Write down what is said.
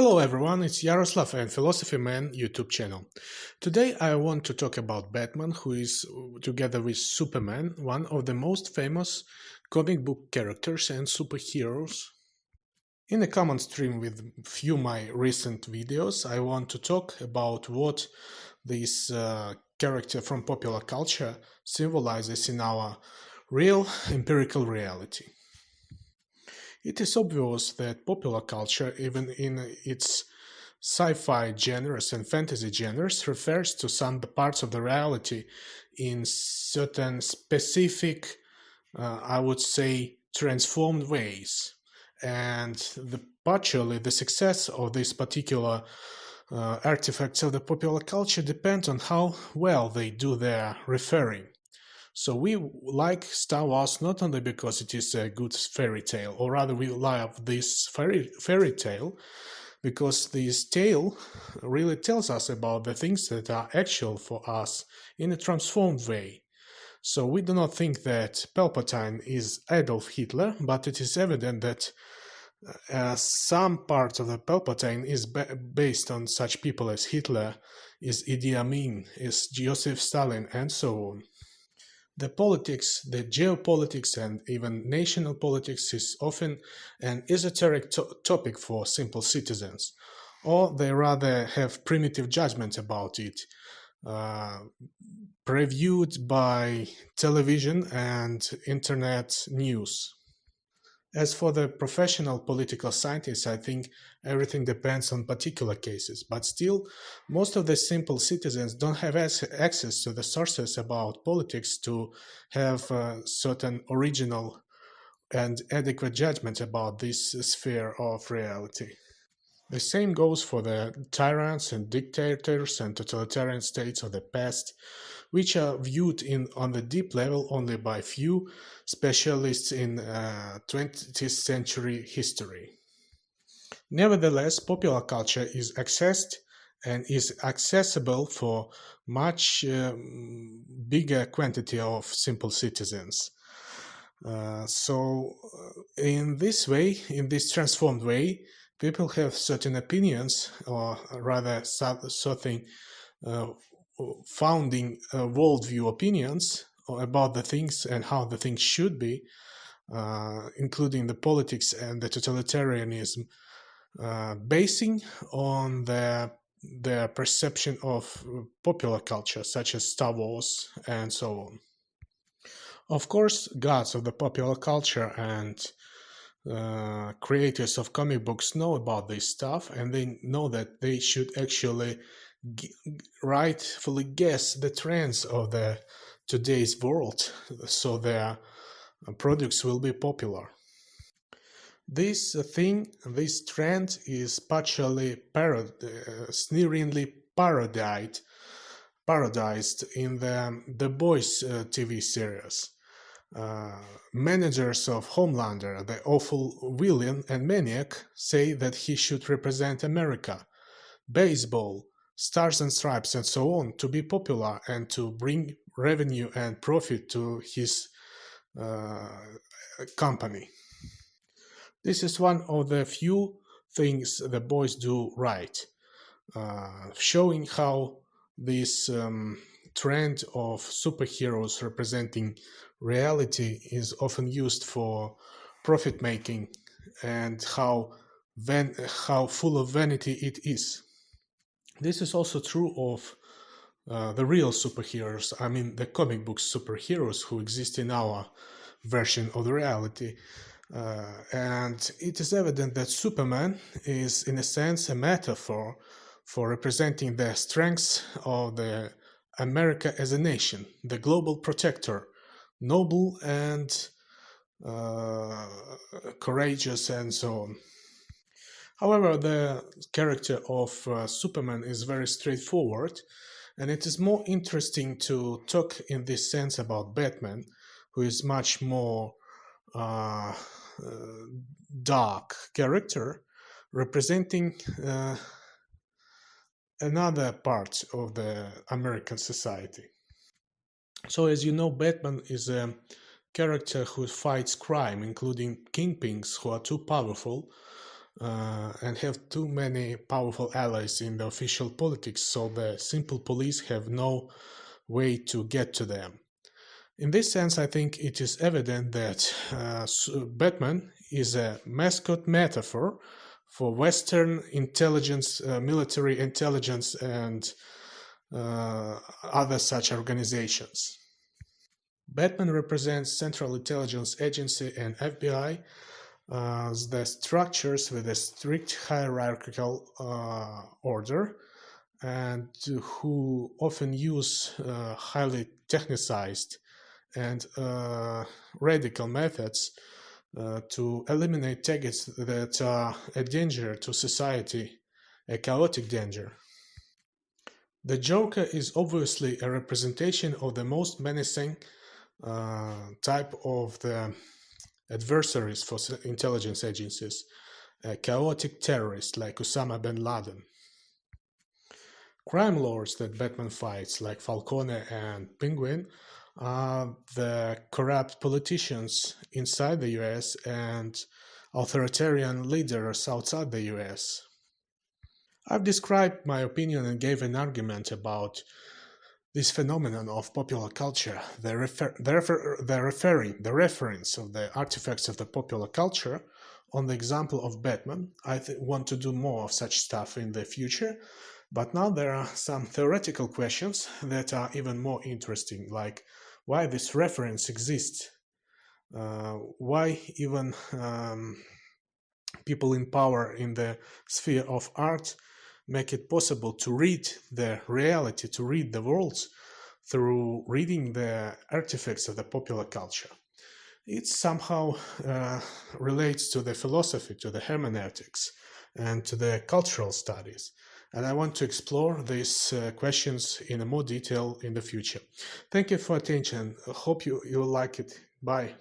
Hello everyone, it's Yaroslav and Philosophy Man YouTube channel. Today I want to talk about Batman, who is, together with Superman, one of the most famous comic book characters and superheroes. In a common stream with few my recent videos, I want to talk about what this character from popular culture symbolizes in our real empirical reality. It is obvious that popular culture, even in its sci-fi genres and fantasy genres, refers to some parts of the reality in certain specific, I would say, transformed ways. And partially the success of these particular artifacts of the popular culture depends on how well they do their referring. So we like Star Wars not only because it is a good fairy tale, or rather we love this fairy tale because this tale really tells us about the things that are actual for us in a transformed way. So we do not think that Palpatine is Adolf Hitler, but it is evident that some part of the Palpatine is based on such people as Hitler, is Idi Amin, is Joseph Stalin, and so on. The politics, the geopolitics, and even national politics is often an esoteric topic for simple citizens, or they rather have primitive judgment about it, uh, previewed by television and internet news. As for the professional political scientists, I think everything depends on particular cases, but still, most of the simple citizens don't have access to the sources about politics to have certain original and adequate judgment about this sphere of reality. The same goes for the tyrants and dictators and totalitarian states of the past, which are viewed on the deep level only by few specialists in 20th century history. Nevertheless, popular culture is accessed and is accessible for much bigger quantity of simple citizens. In this way, in this transformed way, people have certain opinions, or rather certain uh, founding worldview opinions about the things and how the things should be, including the politics and the totalitarianism, basing on their perception of popular culture, such as Star Wars and so on. Of course, gods of the popular culture and creators of comic books know about this stuff, and they know that they should actually rightfully guess the trends of the today's world, so their products will be popular. This trend is partially sneeringly parodized in the Boys TV series. Managers of Homelander, the awful villain and maniac, say that he should represent America, baseball, stars and stripes, and so on, to be popular and to bring revenue and profit to his company. This is one of the few things the boys do right, showing how this trend of superheroes representing reality is often used for profit making, and how full of vanity it is. This is also true of the real superheroes, I mean the comic book superheroes who exist in our version of the reality. And it is evident that Superman is, in a sense, a metaphor for representing the strengths of the America as a nation, the global protector, noble and courageous, and so on. However, the character of Superman is very straightforward, and it is more interesting to talk in this sense about Batman, who is much more uh, dark character, representing another part of the American society. So, as you know, Batman is a character who fights crime, including kingpins who are too powerful and have too many powerful allies in the official politics, so the simple police have no way to get to them. In this sense, I think it is evident that Batman is a mascot metaphor for Western intelligence, military intelligence, and other such organizations. Batman represents Central Intelligence Agency and FBI as the structures with a strict hierarchical order and who often use highly technicized and radical methods to eliminate targets that are a danger to society, a chaotic danger. The Joker is obviously a representation of the most menacing type of the adversaries for intelligence agencies, a chaotic terrorist like Osama bin Laden. Crime lords that Batman fights, like Falcone and Penguin, are the corrupt politicians inside the US and authoritarian leaders outside the US. I've described my opinion and gave an argument about this phenomenon of popular culture, the reference of the artifacts of the popular culture on the example of Batman. I want to do more of such stuff in the future, but now there are some theoretical questions that are even more interesting, like why this reference exists, why even people in power in the sphere of art make it possible to read the reality, to read the worlds through reading the artifacts of the popular culture. It somehow relates to the philosophy, to the hermeneutics, and to the cultural studies. And I want to explore these questions in more detail in the future. Thank you for attention. I hope you like it. Bye.